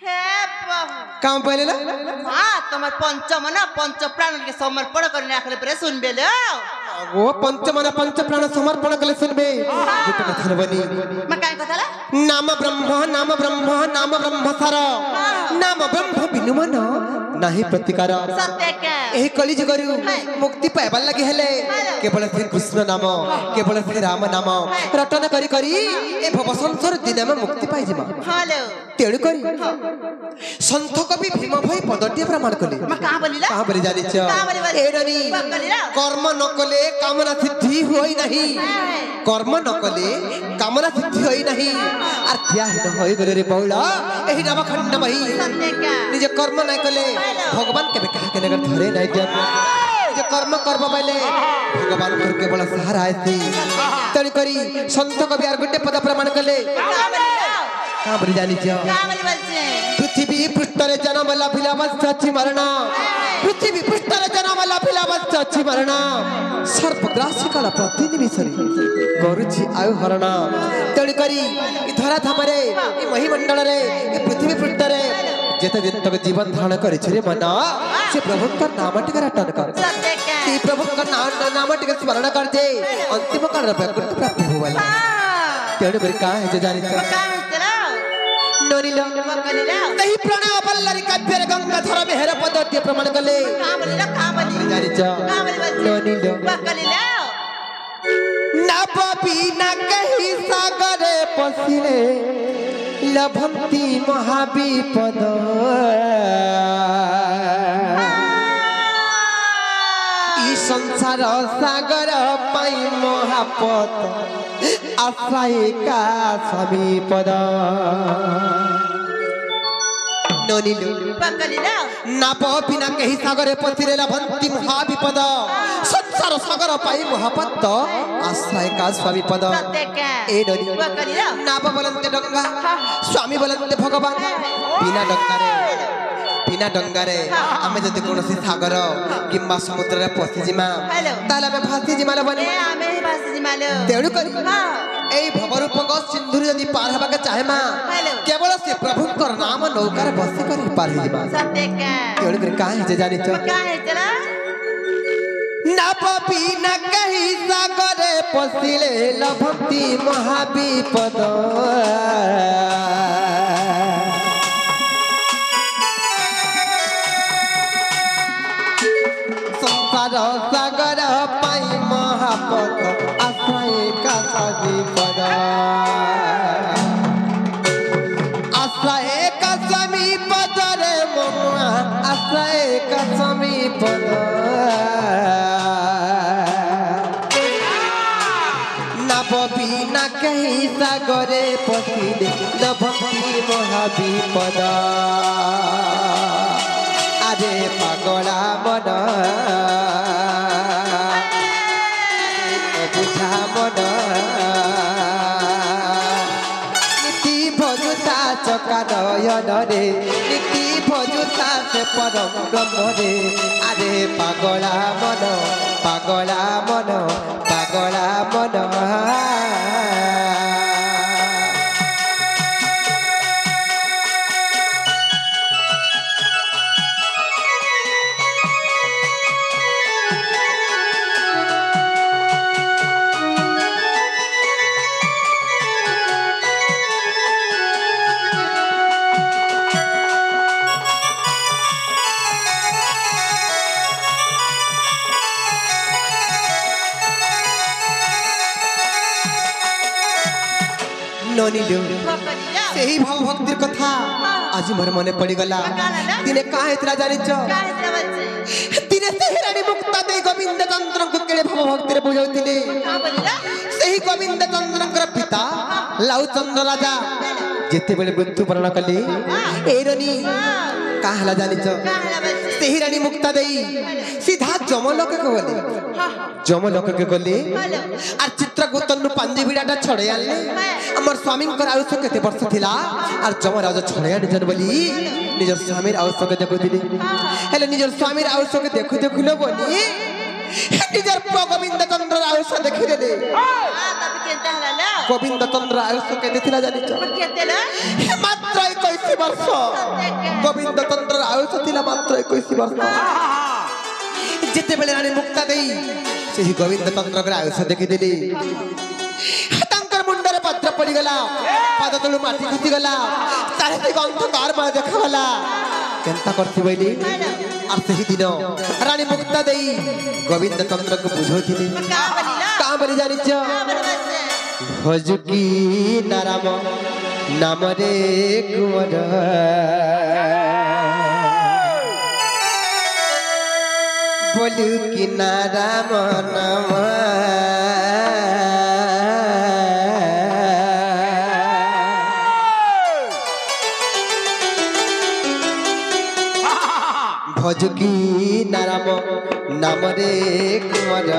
हे प्रभु काम पहले ला हां तुम्हार पंचमन पंच प्राण के समर्पण करने आखले पर सुनबे लो वो पंचमन पंच प्राण समर्पण कले सुनबे गुटे कथा बनी म काय कथाला नाम ब्रह्म नाम सार नाम ब्रह्म बिनु मन नाही प्रतिकार सत्य के एही कली जुगरु मुक्ति पाइबार लागि हेले केवल श्री कृष्ण नाम केवल श्री राम नाम रटन करी करी ए भव संसार दिने में मुक्ति पाइ जिमा हेलो तेणु करी संत कवि भीम भाई पदटी प्रमाण कले म कहा बोली जानि छ एरनी कर्म न कले कामना सिद्धि होई नहीं कर्म न कले कामना सिद्धि होई नहीं आर क्या हिन होई गले रे बौला एही नवखंड मही सत्य के निज कर्म नहीं कले भगवान के कहा के नगर धरे नहीं दिया निज कर्म करबा पहले भगवान कर केवल सहारा आसी तणी करी संत कवि आर गुटे पद प्रमाण कले का बरी जानि छ पृथ्वी पृष्ठरे जन्म लाभिला बच्ची मरण पृथ्वी पृष्ठरे जन्म लाभिला बच्ची मरण सर्पग्रासी काल प्रति निमिषरे करूछि आयु हरण तणी करी इ धरा धामरे इ महिमंडल रे इ पृथ्वी पृष्ठरे जेते दिन तक जीवन धारण करे छरे मन से प्रभु का नाम टिक रटन कर से प्रभु का नाम टिक स्मरण कर दे अंतिम काल प्रकृति प्राप्त होवला तेणु बरी का है जानि छ नोनिलो तही प्रणव बल्लरी काव्य गंगाधर मेहर पदट्य प्रमाण कले का बोली जानि छ नोनिलो ना पापी ना कही सागर पसिले लभंती महाविपद ई संसार सागर पाई महापत आश्रय का समीपद नोनिलो ना पापी ना कही सागर पसिले लभंती महाविपद संसार सागर पाई महापत आश्रय का स्वामी पद ए नोनी नाप बोलते डंगा स्वामी बोलते भगवान बिना डंगारे आमे जदि कोनोसी सागर किंबा समुद्र रे पसी जिमा ताले आमे भासी जिमाले बने आमे भासी जिमाले तेणु करी एई भवरूपक सिंधुर जदि पार हबा के चाहे मा केवल से प्रभुकर नाम नौकार बसी करी पार ही जिमा सत्य के तेणु करी काहे जे जानि छ काहे चला ना पापी ना कही सागरे पसिले लभंती महाविपद संसार सागर पाई महापद आश्रय का समीपद आश्रय का समीपद रे ममुआ आश्रय का समीपद ना कही सागरे पसिले लभंती महाविपद अरे पागला मन बुझा मन नीति भजुता चका नयन रे नीति भजुता से परम ब्रह्म रे अरे पागला मन पागला मन पागला मन नोनिलो सही भाव भक्तिर कथा आज मोर मने पड़ी गला दिने का हेतरा जानि छ दिने सही रानी मुक्ता दे गोविंद चंद्र को केले भाव भक्तिर बुझौतिले सही गोविंद चंद्र कर पिता लाउ चंद्र राजा जेते बेले मृत्यु वर्ण कले एरनी का हला जानि छ सही रानी मुक्ता देई सीधा जमलोक के गले जमलोक के गले आर चित्रगुप्तन नु पांजी बिडाटा छड़े आले हमर स्वामी कर आयुष केते वर्ष थिला आर जमराज छड़े निजन बोली निजर स्वामीर आयुष के देखु दिली हेले निजर स्वामीर आयुष के देखु देखुलो बोली निजर गोविंद चंद्र आयुष देखि देले गोविंद चंद्र आयुष केते थिला जानि छ मात्र 21 वर्ष गोविंद तंत्र आयुष थिला मात्र 21 वर्ष जेते बेले रानी मुक्ता देई सेही गोविंद तंत्र के आयुष देखि देली तांकर मुंडरे पत्र पड़ी गला पाद तळु माटी खसी गला तारे गंध कार मा देखला केनता करथि बैली और सेही दिन रानी मुक्ता देई गोविंद तंत्र को बुझोथिली का बली जानिछ भजुकी नाराम नाम रे कुंवर बोलू कि नाराम नाम भजुकी नाराम नाम रे कुंवर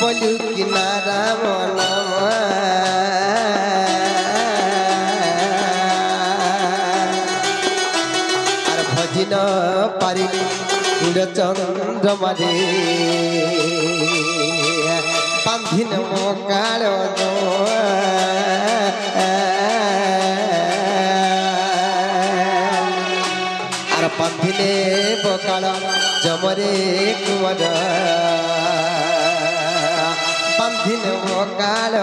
बोलू कि नाराम नाम आर भजिन पारिली उड़ चंद्रमा रे बांधिन मो काल आर बांधिने बकाल जमरे कुंवर बांधिन काल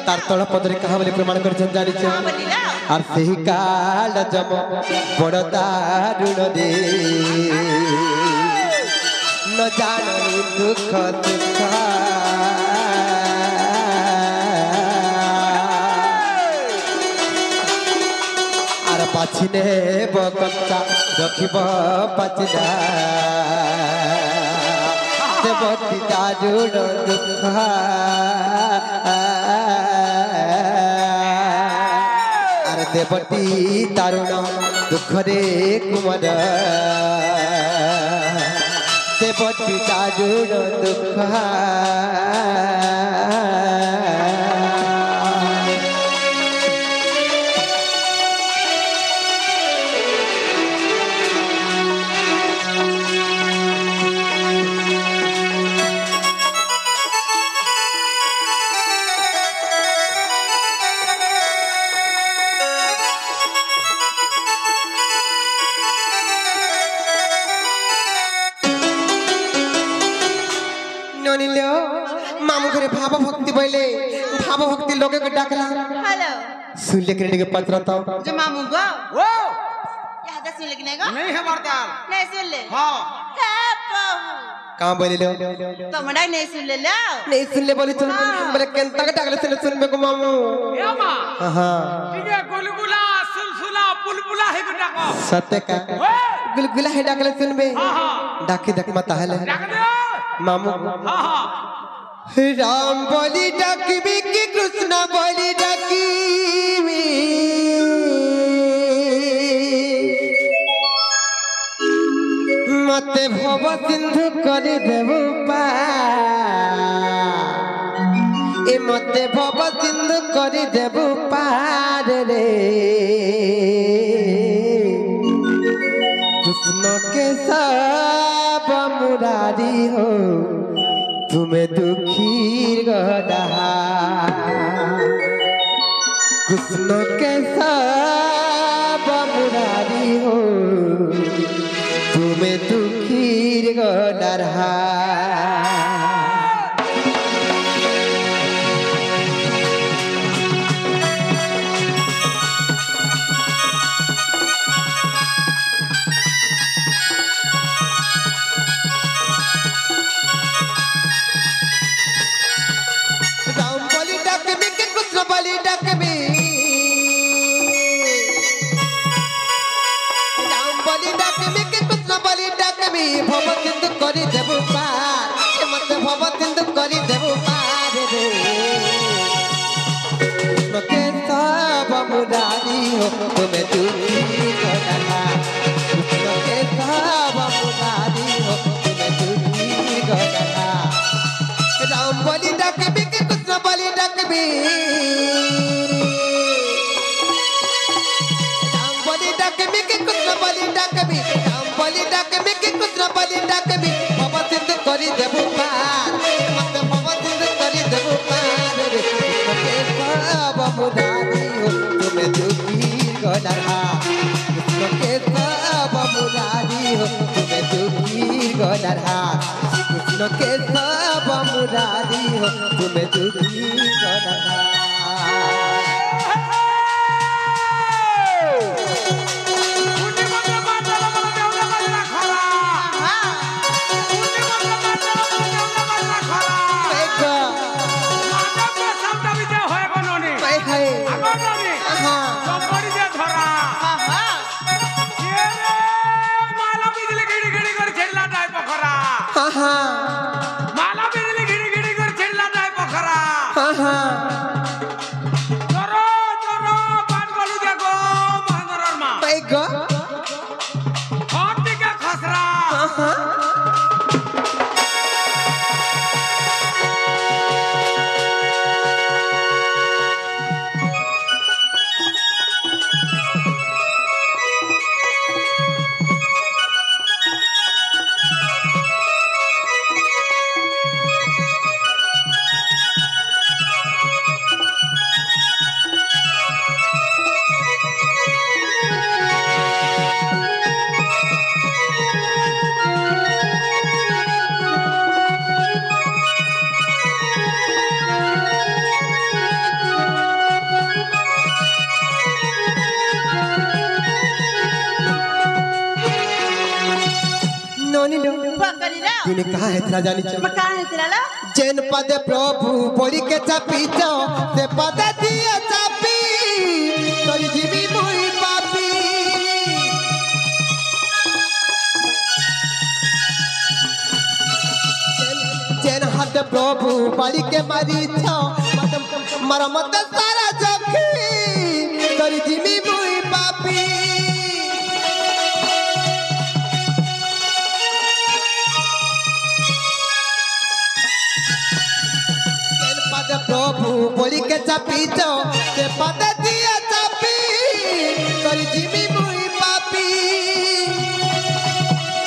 तार तल पदरे कहा बोले प्रमाण कर जानिछ और सही काल जम बड़ दारुण दे न जाननी दुख दुख आर पाछिने बकच्चा रखिब पाचिना देवती दारुण दुख देवती तारुण दुख रे कुमार देवती तारुण दुख मामू घरे भाव भक्ति बोले भाव भक्ति लोगे को डाकला हेलो सुन ले के पत्रता जो मामू गो वो याद सुन ले कि नहीं गो नहीं है मर्दार नहीं सुन ले हां का बहू कहां बोले लो तुमडा नहीं सुन ले लो नहीं सुन ले बोले चल बोले केनता का डाकले सुन को मामू ए मां हां ठीक है गुलगुला सुलसुला बुलबुला है को डाको सत्य का गुलगुला है डाकले सुनबे डाके डक मत हले डाक दे मामू हां हां राम बोली डाकबी कि कृष्ण बोली डाकबी मते भव सिंधु करि देबु पार ए मते भव सिंधु करि देबु पार रे कृष्ण के सब मुरारी हो तुम्हें दुखी गधा कृष्ण के सब मुरारी हो तुम्हें दुखी गधा बलि डकबी राम बलि डकबी के कृष्ण बलि डकबी भव सिंधु करि देबु पार हो तुम्हें दुखी को डरा कृष्ण के सब मुरारी हो तुम्हें दुखी को डरा राम बलि डकबी के कृष्ण बलि डकबी राम बलि डकबी के कृष्ण बलि डकबी राम बलि डकबी के कृष्ण बलि डकबी बाबा सिद्ध करी देबु पार मत बाबा सिद्ध करी देबु पार रे कृष्ण के सब मुरारी हो तुम्हें दुखी को डरा कृष्ण के सब मुरारी हो तुम्हें दुखी को डरा कृष्ण के सब मुरारी हो तुम्हें दुखी को डरा तूने कहा है तेरा जानी जैन पद प्रभु बोली के चापी जो से पद दिया चापी तोरी जीवी मुई पापी जैन हाथ प्रभु बोली के मारी छो मर मत सारा जखी तोरी जीवी मुई पापी प्रभु बोली के चापी जो से पद दिया चापी तोरी जीवी मुई पापी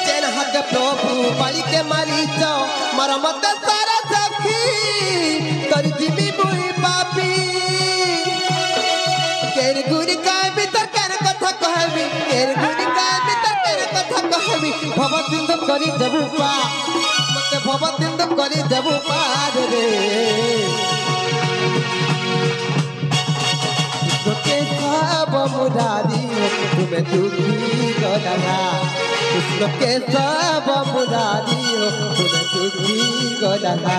जैन हाथ प्रभु बोली के मारी जो मर मत सारा सखी तोरी जीवी मुई पापी केर गुरी का भीतर केर कथा कहबी केर गुरी का भीतर केर कथा कहबी भव सिंधु करी देबु पा मते भव सिंधु करी देबु पार रे के सब मुरारी हो तुम्हें दुखी को डरा कृष्ण के सब मुरारी हो तुम्हें दुखी को डरा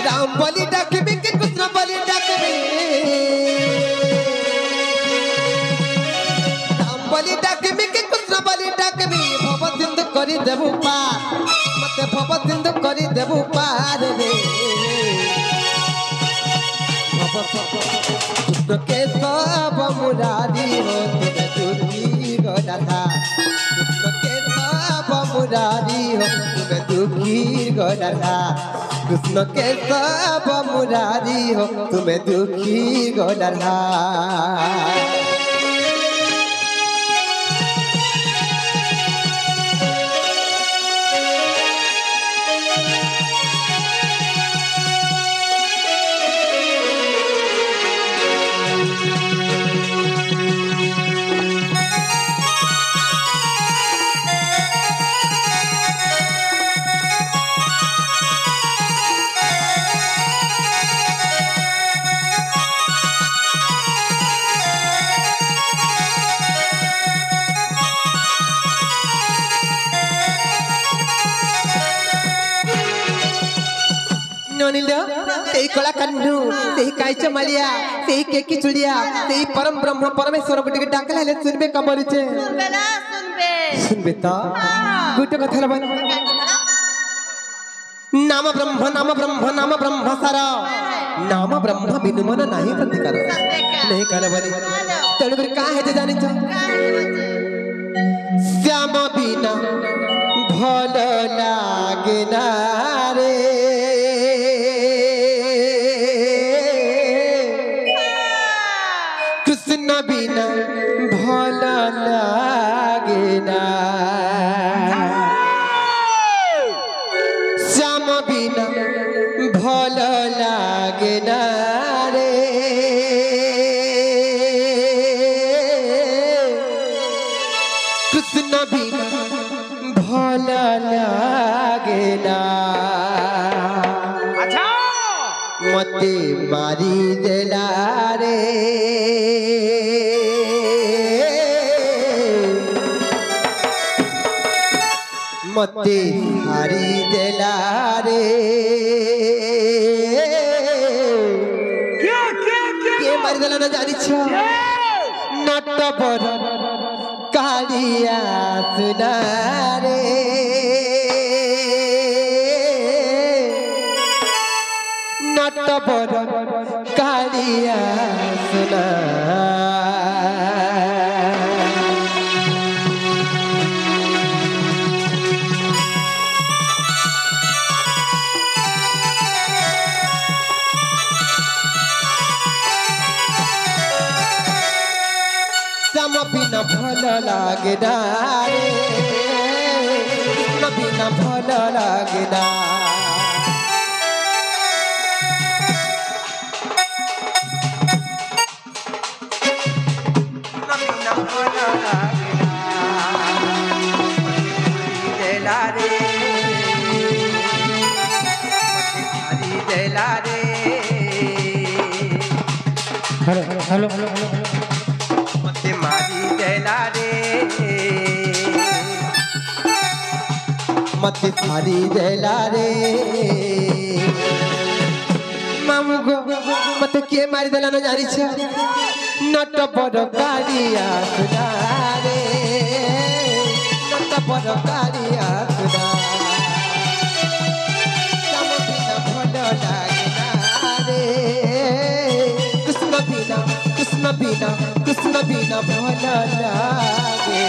राम बलि डकबी के कृष्ण बलि डकबी राम बलि डकबी के कृष्ण बलि डकबी भव सिंधु करी देबु पार मते भव सिंधु करी देबु पार रे कृष्ण के सब मुरारी हो तुम्हें दुखी को डरा कृष्ण के सब मुरारी हो तुम्हें दुखी को डरा कृष्ण के सब मुरारी हो तुम्हें दुखी को डरा कला कन्नू कायच मालिया केकी चुड़िया परम ब्रह्म परमेश्वर गुटे डाकला ले सुनबे कबर छे सुनबे तो गुटे कथा नाम ब्रह्म सारा नाम ब्रह्म बिनु मन नहीं प्रतिकार नहीं कल बनी तेणुक का है जानी श्याम बिना भल लागे ना रे कृष्ण बिना भल लागे ना श्याम बिना भल लागे ना रे कृष्ण बिना भल लागे ना अच्छा मते मारी देला रे मते मारी देला रे क्या क्या के मारी देला ना जानी छ नट पर कालिया सुना रे नट पर कालिया सुना श्याम बिना भल लागे ना रे कृष्ण बिना भल लागे ना हेलो मते मारी देला रे मते मारी देला रे मामू गो मते के मारी देला न जानी छ नट पर कालिया सुना रे नट पर कालिया सुना श्याम बिना भल लागे ना रे कृष्ण बिना भल लागे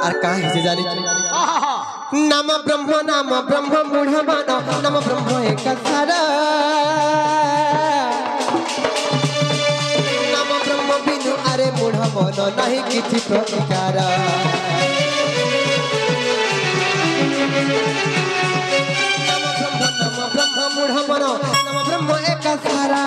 और कहाँ है जानी नाम ब्रह्म मूढ़ मानो नाम ब्रह्म एक सारा नाम ब्रह्म बिनु अरे मूढ़ मन नहीं किछि प्रतिकार नाम ब्रह्म मूढ़ मन नाम ब्रह्म एक सारा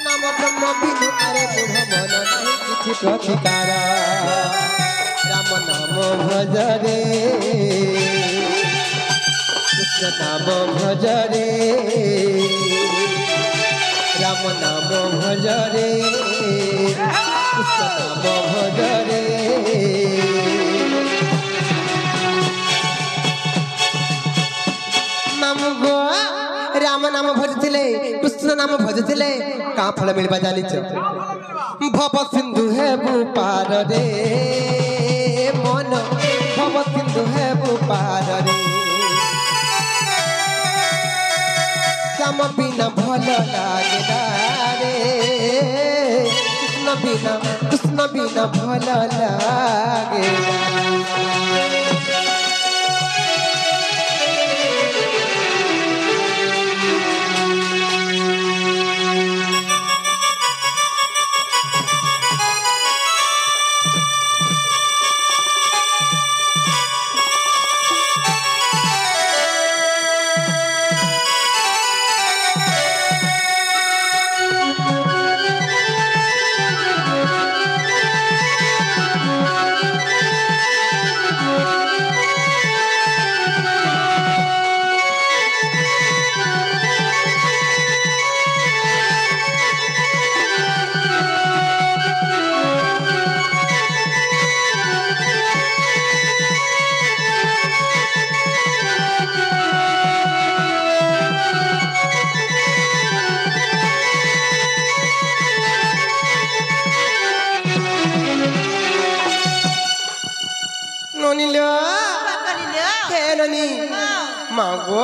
नाम ब्रह्म बिनु अरे मूढ़ मन नहीं किछि प्रतिकार राम नाम भज रे कृष्ण नाम भज रे राम नाम भज रे कृष्ण नाम भज रे नाम गो राम नाम भजथिले कृष्ण नाम भजथिले का फल मिलबा जानिछ भव सिंधु है पार रे मन भव सिंधु है पार रे श्याम बिना भल लागे रे कृष्ण बिना कृष्ण कृष्ण बिना भल लागे मागो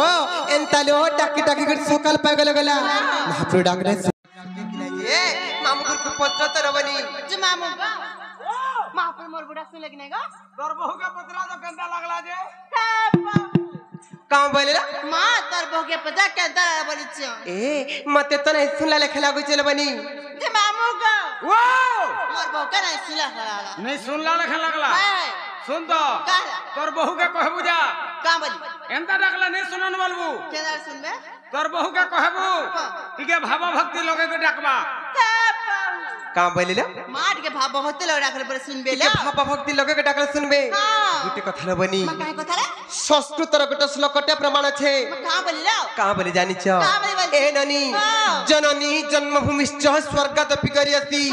एंतालो टाकी टाकी कर सकाल पागल गला महाप्रभु डाकने ए मामू को पत्र तर बनी जे मामू महापुर मोर बुढ़ा सुन लगी नहीं गो तोर बहू के पतरा तो गंदा लगला जे काम बोलेला मां तर बहू के पता क्या दर बोली छ ए मते तो नहीं सुनला लेखे लागो चल बनी जे मामू गो वो मोर बहू के नहीं सुनला खला नहीं सुनला लेखे लगला सुन तो तोर बहू के कहबू जा का बोली एंता डाकला नहीं सुनन बोलबू केदार सुनबे तोर बहू के कहबू ठीक है भावा भक्ति लोगे के डाकबा काम बोलेला माट के भाव बहुत लोग डाकले पर सुनबे ले भापा भक्ति लगे के डाकले सुनबे हां गुटे कथा बनी म काहे कथा रे संस्कृत र गुटे श्लोकटे प्रमाण छे म का बोलिला का बोले जानि छ ए ननी जननी जन्मभूमिश्च स्वर्गादपि करियसि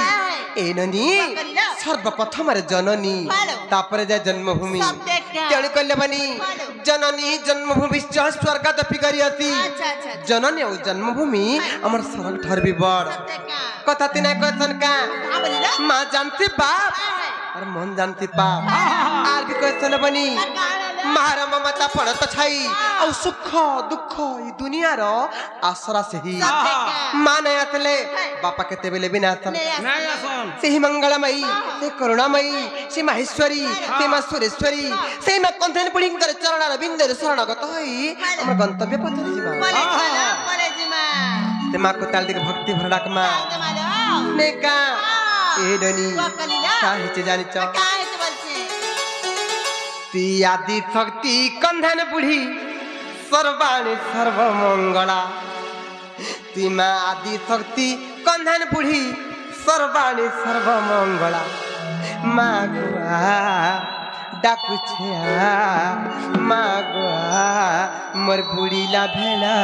ए ननी सर्वप्रथम रे जननी तापर जा जन्मभूमि तेणु कहले बनी जननी जन्मभूमिश्च स्वर्गादपि करियसि अच्छा अच्छा जननी और जन्मभूमि हमर स्वर्ग ठर भी बड़ कथा तिना कहसन का मां जानती बाप और मन जानती पाप आर भी कहसन बनी मारा ममता पड़त छाई और सुख दुख ई दुनिया रो आसरा से ही मां न आतले बापा केते बेले बिना आतन नहीं आसन से ही मंगलमयी से करुणामयी से माहेश्वरी से मां सुरेश्वरी से मां कंथन पुड़ी कर चरण रविंदर शरणगत होई हमर गंतव्य पथरे जीवा बोले जी मां ते मां को ताल दिक भक्ति भरडाक मां ने का ए डनी काहे चे जानि छ काहे से बोलछे ती आदि शक्ति कंधन बुढ़ी सर्वाणी सर्व मंगला ती मां आदि शक्ति कंधन बुढ़ी सर्वाणी सर्व मंगला मागुआ डाकु छेआ मागुआ मोर बुढ़ी ला भेला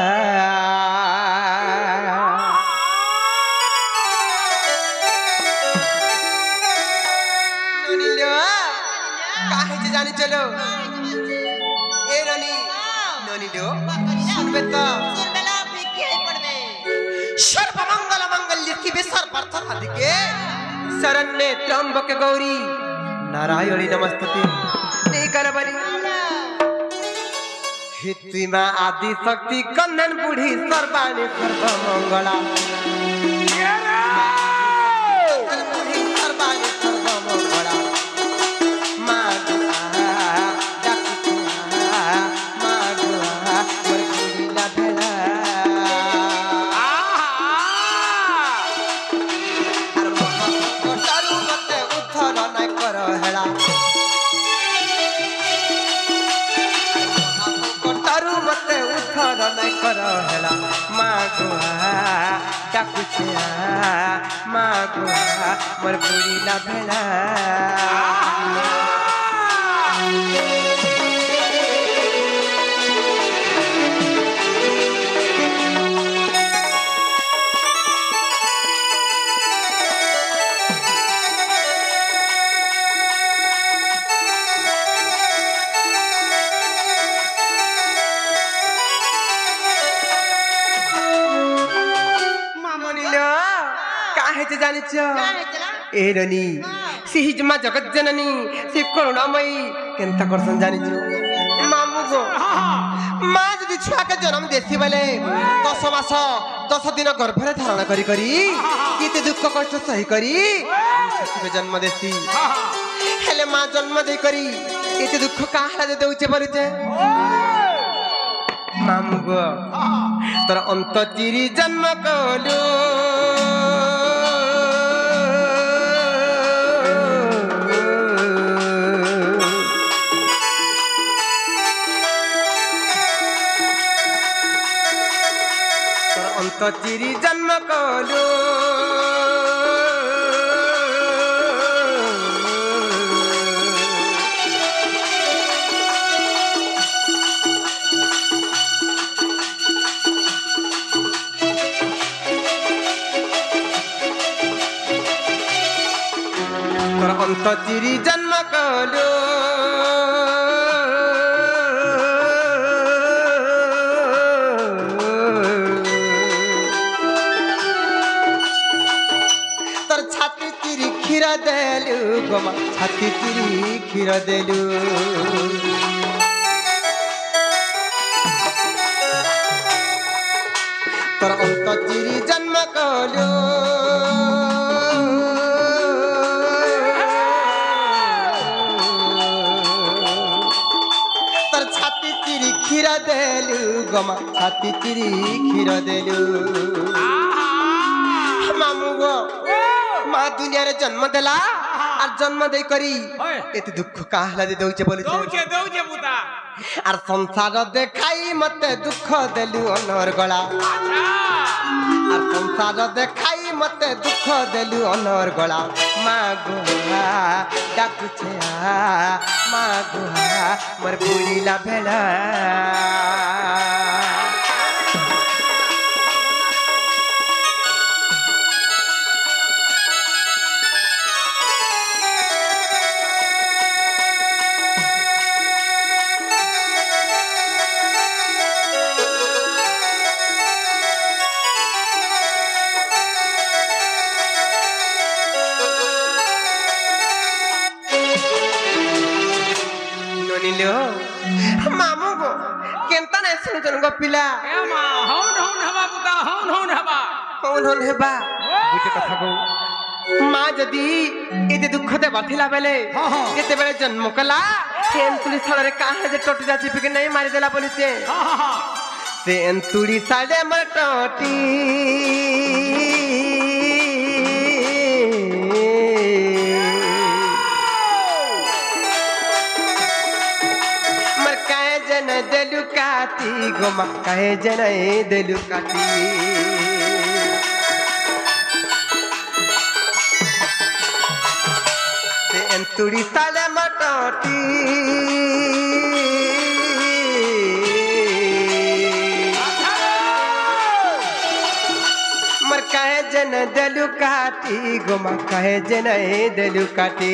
जानी चलो ए ननी ननी लो सुनबे तो सुनबेला फेंकी पड़बे सर्व मंगल मंगल्य शिवे सर्वार्थ साधिके शरण्ये त्र्यंबक गौरी नारायणी नमस्तुते नहीं करबनी हितिमा आदि शक्ति कंदन बुढ़ी सर्वाणी सर्व मंगला मोर बुढ़ी ला भेला जानी ए रनी सिहि जमा जगत जननी से करुणामयी केनता करसन जानी मामू गो मां जदी छुआ के जन्म देसी बले 10 मास 10 दिन गर्भरे धारण करी करी केते दुख कष्ट सही करी शिशु जन्म देसी हेले माँ जन्म दे करी केते दुख काहला दे देउचे परिचे मामु गो तर अंत चिरी जन्म कलु तर अंत चिरी जन्म कलु अंत चिरी जन्म कलु तर छाती चिरी खीर देलु गोमा छाती चिरी खीर देलु तर अंत चिरी जन्म कलु खीर देलु गमा छाती चिरी खीर देलु मामु गो माँ दुनिया रे जन्म देला और जन्म दे करी एते दुख काहला दे दउचे बोली दउचे बुता और संसार देखाई मते दुख देलु अनर गला और संसार देखाई मते दुख देलु अनर गला माँ गोहा डाकुछे माँ गोहा मोर बुढ़ीला भेला मामू गो केनता नै सुनजन गो पिला ए मां हौन हौन हबा बुता हौन हेबा गुटे कथा गो माँ जदी एते दुख दे बाथिला बेले केते बेले जन्म कला एंतुड़ी साले काहे जे टोटी जा चिपके नहीं मारी देला बोलिचे से एंतुड़ी साले मर टोटी जन देलु काटी गोमा कहे जन देलु काटी से एंतुड़ी साले मटोटी मर कहे जन देलु काटी गोमा कहे जन देलु काटी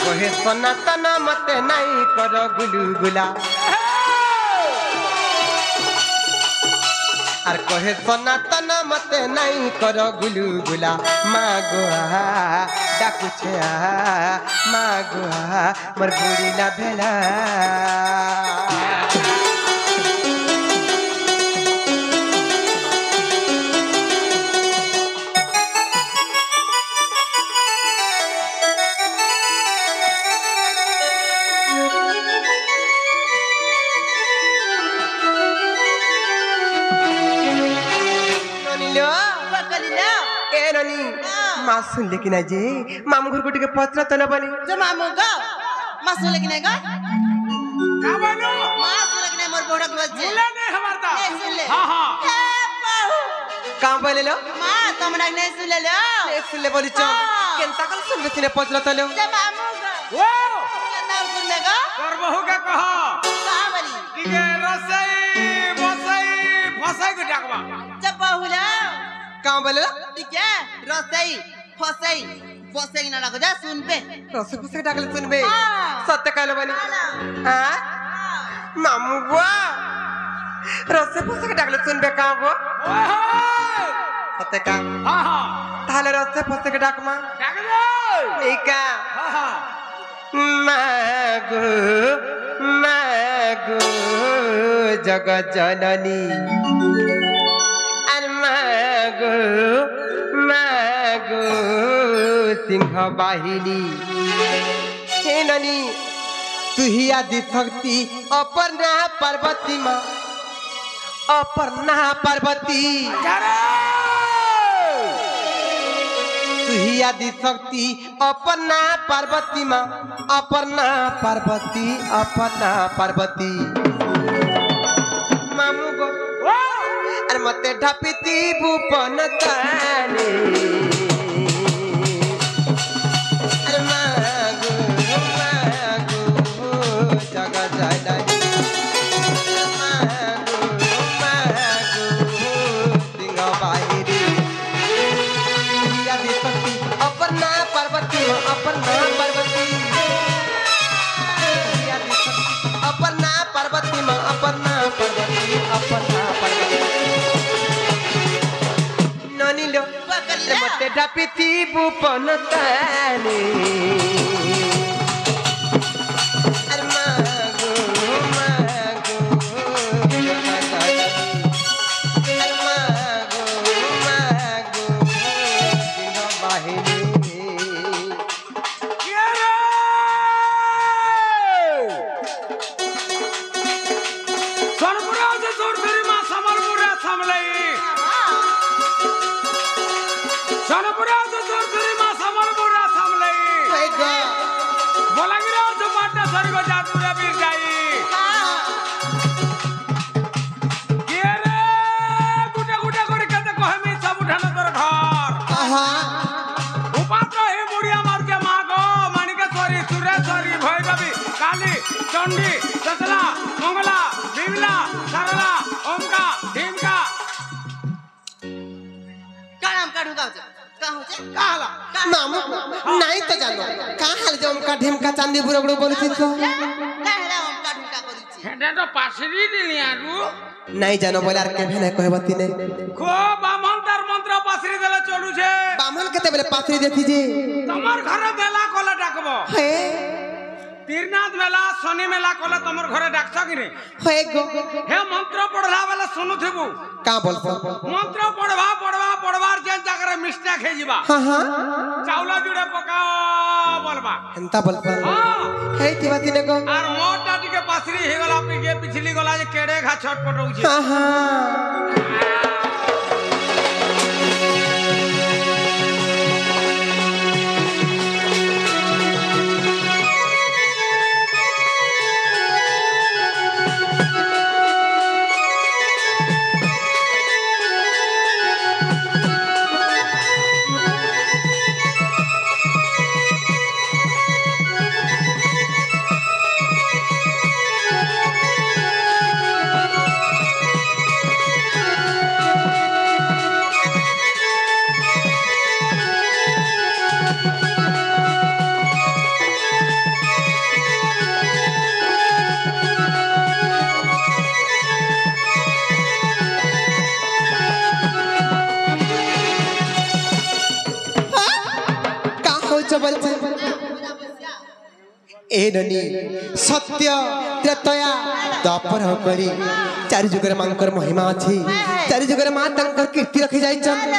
कहे सनातन मते नहीं करो गुलगुला और कहे सनातन मते नहीं करो गुलगुला माँ गोहा डाकुछे माँ गोहा मोर बुढ़ीला भेला माँ सुन लेकिन जे मामू घर को टिके पत्र तन बनी जो मामू गो माँ सुन लेकिन गो का बनो माँ सुन लेकिन मोर बोड़ा के बच्चे बोला नहीं हमारता सुन ले हां हां काम बोले लो माँ तुम नहीं सुन ले सुन ले बोली चो केनता कल सुन बेसिने पत्र तलो जो मामू गो ओ केनता सुन ले गो कर बहू का कहा कहां बोली कि रसई बसई फसई को डाकबा जब बहुला काम बोले लो ठीक है रसई फसई फसई ना लगो जा सुन पे रस फसे डाकले सुन बे हाँ। सत्य कहलो बनी हां मामू गो रस फसे डाकले सुन बे का गो सत्य का हां हां ताले रस फसे के डाक मा डाक दे ए का हां हां मागो मागो जग जननी अरे मागो मागो सिंह बाहिनी हे ननी तू ही आदि शक्ति अपर्णा पार्वती माँ अपर्णा पार्वती तू ही आदि शक्ति अपर्णा पार्वती माँ अपर्णा पार्वती मामू गो अरे मते ढापिती भूपन ताने अरे मागो मागो जग जननी मागो मागो सिंह बाहिनी आदि शक्ति अपर्णा पार्वती आदि शक्ति अपर्णा पार्वती अपर्णा पार्वती ननी लो मते ढापिती भूपन ताने अरे मागो मागो जग जननी अरे मागो मागो सिंह बाहिनी चंडी सतला मंगला बिमला सरला ओमका भीमका काम काढू गावचे का होचे काला मामू नहीं तो जानो का हाल जो हमका ढेमका चांदी बुरगड़ो बोलती तो काहेला हम काढू का करूची हेडे तो पासरी दिनियारू नहीं जानो बोलार के भेने कहबती ने खो बामन तार मंत्र पासरी देला चलू छे बामन केते बेले पासरी देखी जे तमर घर बेला कोला डाकबो हे तीरनाथ मेला शनि मेला कोला तमर घरे डाकछ कि रे हे गो हे मंत्र पढ़ला वाला सुनु थेबू का बोलबो मंत्र पढ़वार जे जाकर मिस्टेक हे जीवा हां चावला जुड़े पका बोलबा हंता बोलबो हां हे तिवाती ने गो आर मोटा टिके पासरी हे गला पिके पिछली गला जे केड़े घा छटपट होउछे हां ए ननी सत्य त्रेतया द्वापर करी चारि जुगर मांकर महिमा अछि चारि जुगर मां तंकर कीर्ति रखि जाय छन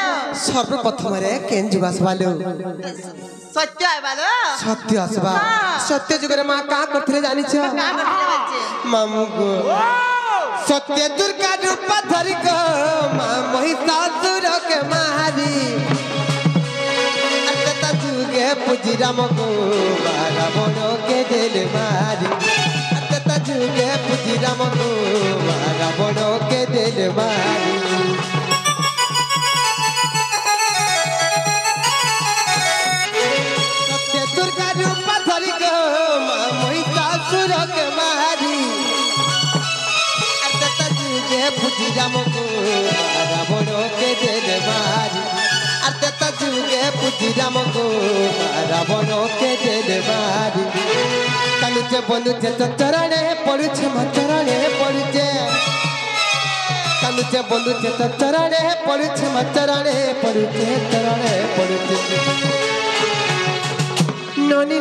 सर्वप्रथम रे केन जुगास वालो सत्य है बालो सत्य असबा सत्य जुगर मां का करथले जानि छ मामू गो सत्य दुर्गा रूप धरि को मां महिषासुर के मारी अतता जुगे पूजी राम को रावण के दिल मारी अतता जुगे पूजी राम को रावण के दिल मारी सत्य दुर्गा रूप धरि को मां महिषासुर के मारी अतता जुगे पूजी राम को रावण के दिल मारी अतता जुगे पूजी राम को रावण के दिल मारी कालुचे बंधुचे चरणे पड़ुचे मचरणे पड़ुचे कालुचे बंधुचे चरणे पड़ुचे मचरणे पड़ुचे चरणे पड़ुचे नोनी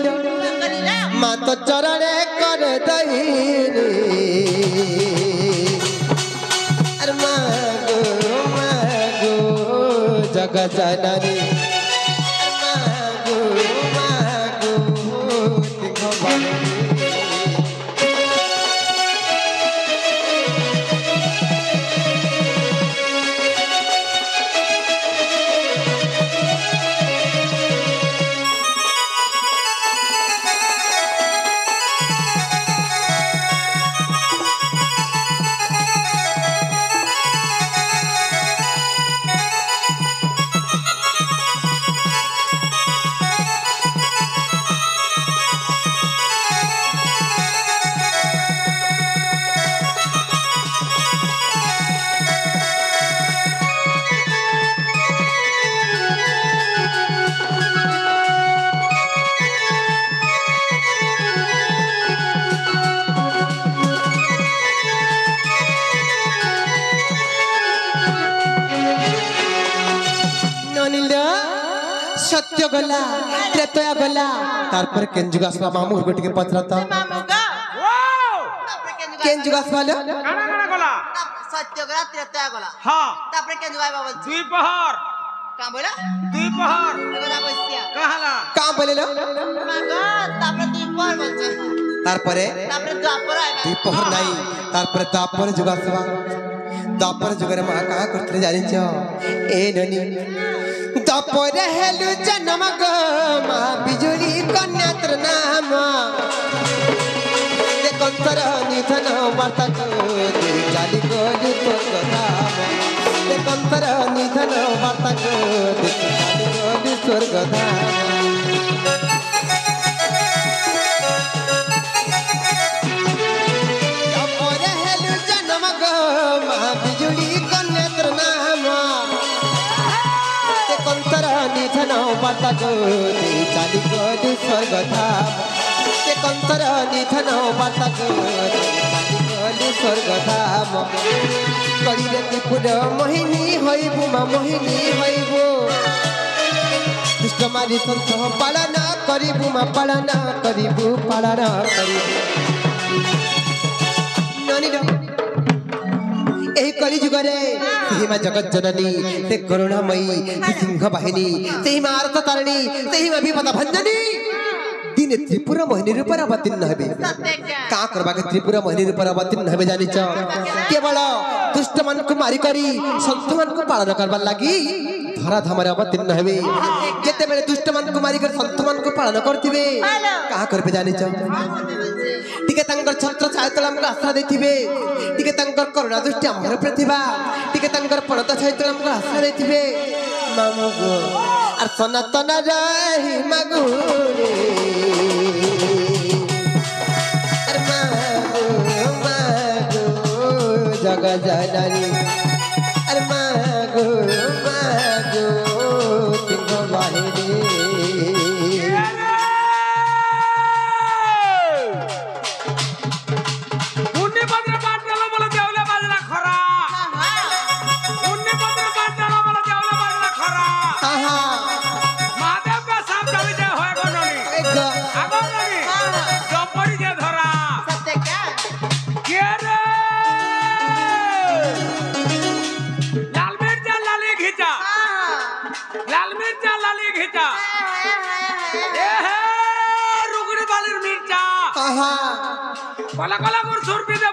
माँ तो चरणे कर दही जगह जननी मागो मागो देखो बानी सत्य गला त्रेतया गला तारपर केंजुग आसवा मामू गोटी के पचराता मामुगा तापरे केंजुग आसवा ले काना काना गला सत्य गला त्रेतया गला हां तापरे केंजुग आइबा बोल दुई पहर का बोला दुई पहर एगोदा बसिया कहला का बोलेलो मागा तापरे दुई पहर बोलछे तारपरे तापरे द्वापर आइबा दुई पहर नाही तारपरे तापर जुग आसवा तापर जुगरे मा का करतले जानि छ ए ननी तापर हेलु जन्म ग मा बिजुली कन्या तर नाम ते कंतर निधन वार्ता को चाली को जुतो धाम ते कंतर निधन वार्ता को चाली को स्वर्ग धाम निधन बाटा को चाली को स्वर्ग धाम ते कंतर निधन बाटा को चाली को स्वर्ग धाम कलिले त्रिपुर मोहिनी होइबु मा मोहिनी होइबु दुष्ट मारी संत पालन करिबु मा पालन करिबु पालन करिबु नानी रो एही कली जुगरे सेही मा जगत जननी ते करुणामयी ते सिंह वाहिनी सेही मा आरत तारिणी सेही मा विपद भंजनी दिन त्रिपुरा मोहिनी रूपर अवतीर्ण हेबे का करबा के त्रिपुरा मोहिनी रूपर अवतीर्ण हेबे जानि छ केवल दुष्ट मन को मारी करी संत मन को पालन करबा लागि धरा धाम रे अवतीर्ण हेबे जेते बेले दुष्ट मन को मारी कर संत मन को पालन करथिबे का करबे जानि छ टिके तंकर छत्र छायतल हमको आश्रय देथिबे टिके तंकर करुणा दृष्टि हमर प्रतिभा टिके तंकर पणत छायतल हमको आश्रय देथिबे मामो गो आर सनातन रही मागो रे अरे मागो मागो जग जननी अरे मागो मागो तिंग वाहिनी कला कला कर सुर पे दे